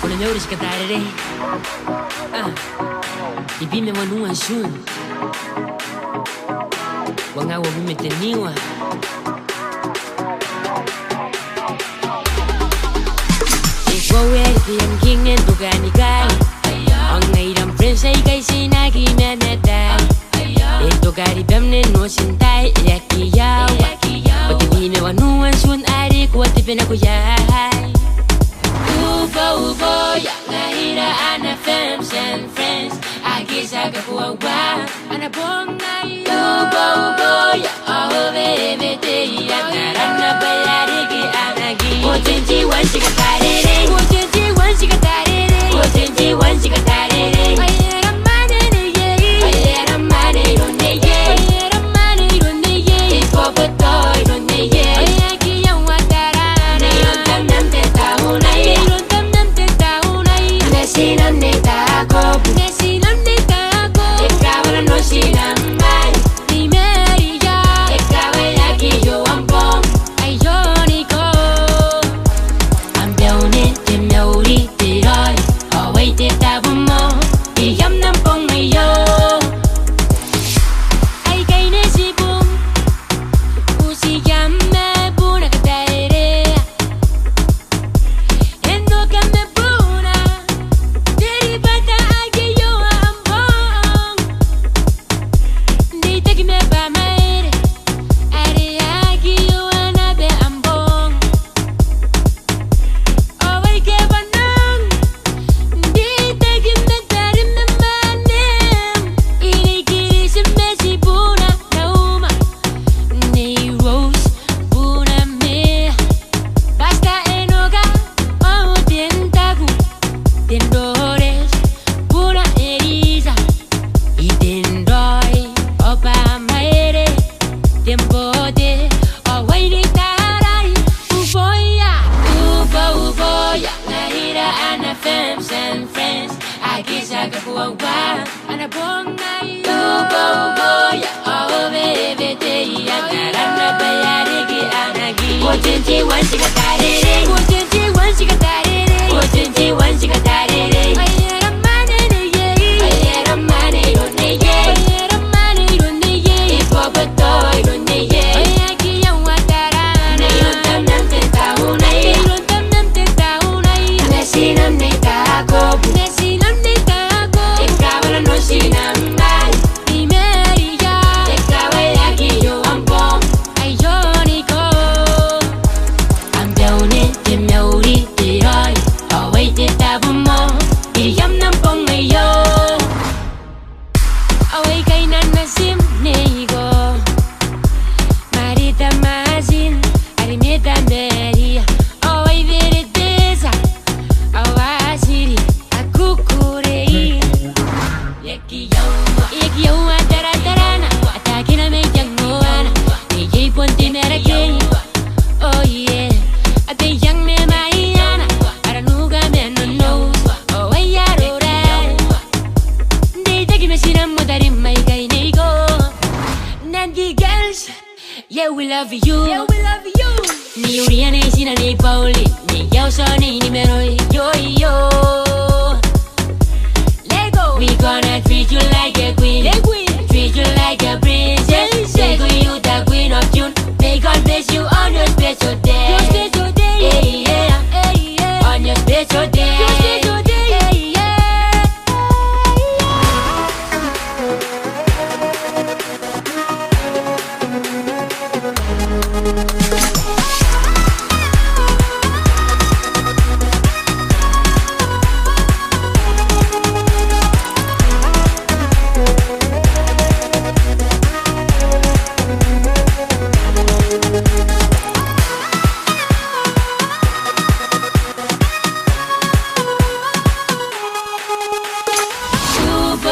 Unanyauri Tikatarerei. Ibime wanua shun. Wangawa wimeteniwa. Ikwawe yang kingen tukani kai. Ongairam friends ay kay sinagi menetai. Ito kari bemne no sintai yakiyawa. Pati bime wanua shun ari kuwati pinakuyay. Ubo, ya lahira ana femmes and friends. Akisaga kuwawa ana bongay. Ubo, ya ovevete ya narana bayarigi anagi. 121 Tikatarerei. 121 Tikatarerei. 121 Tikatarerei. Ayera mane ye. Ayera mane ronde ye. Ayera mane ronde ye. Ipopotoy ronde ye. Ayaki yang watara. Neyontam nam te taunay. Neyontam nam te taunay. Nesinam ne takop. Nesinam ne takop. Ikaw no sinamay. Ni Maria. Ikaw ay lagi yo ampong. Ay yoniko. Ambione te meuri te roy. Away te tabumo. Iyam nam pong mayo. Ay kay nesibum. Usiyam me buna katere. Endo kame buna. Deri bata agi yo ampong. Dita ki me ba maere. Are agi yo anabe ampong. Away ke banang. Dita ki me tarim me manem. Inikiri si Messi buna nauma. Ni Rose buna me. Basta enoga. Oh tentaku. Tendores buna eriza. Y tendoy opa maere. Tempote away ni taray. Uboya. Uboya. Lahira ana femmes and friends. Akisaga kuwawa ana bongay. Uboya. Ovevete ya narana bayarigi anagi. 121 Tikatarerei. 121 Tikatarerei. 121 Tikatarerei. Ayera mane ye. Ayera mane ronde ye. Ayera mane ronde ye. Ipopotoy ronde ye. Ayaki yang watara. Neyontam nam te taunay. Neyontam nam te taunay. Nesinam ne takop. Nesinam ne takop. Ikaw no sinamay. Ni Maria. Ikaw ay lagi yo ampong. Ay yoniko. Ambione te meuri te roy. Away te tabumo. Iyam nam pong mayo. Away kay nanasim nego. Marita mazin. Arimeta Maria. Away veredeza. Awasiri. Akukurei. Yakiyawa taratarana. Atake na may jangoana. Niyay ponte merakay. Oh yeah. Ate yang me maiyana. Aranuga me no knows. Oh ay aroray. Dita ki me sinam mo tarim may kay nego. Nandi girls. Yeah we love you. Yeah we love you. Ni Uriana y Sina ni Pauli. Ni Yauso ni Nimeroy. Yo yo. Lego. We gonna treat you like a queen. Treat you like a princess. Lego you the queen of June. May God bless you on your special day. Your special day. Hey, yeah. Hey, yeah. On your special day. Your special day. Hey, yeah.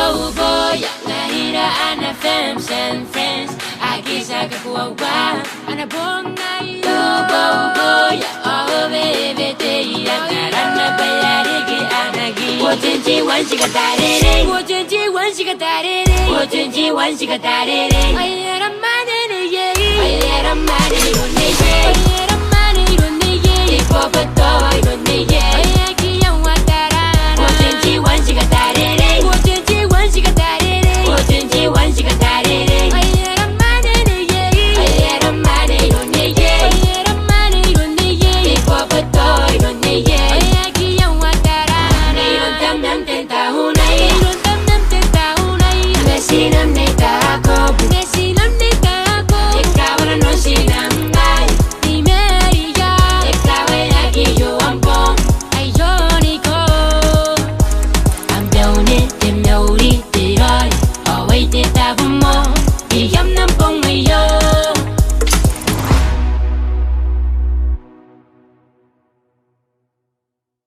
Uboya. Lahira ana femmes and friends. Akisaga kuwawa ana bongay. Uboya. Ovevete ya narana bayarigi anagi. 121 Tikatarerei. 121 Tikatarerei. 121 Tikatarerei. Ayera mane ye. Ayera mane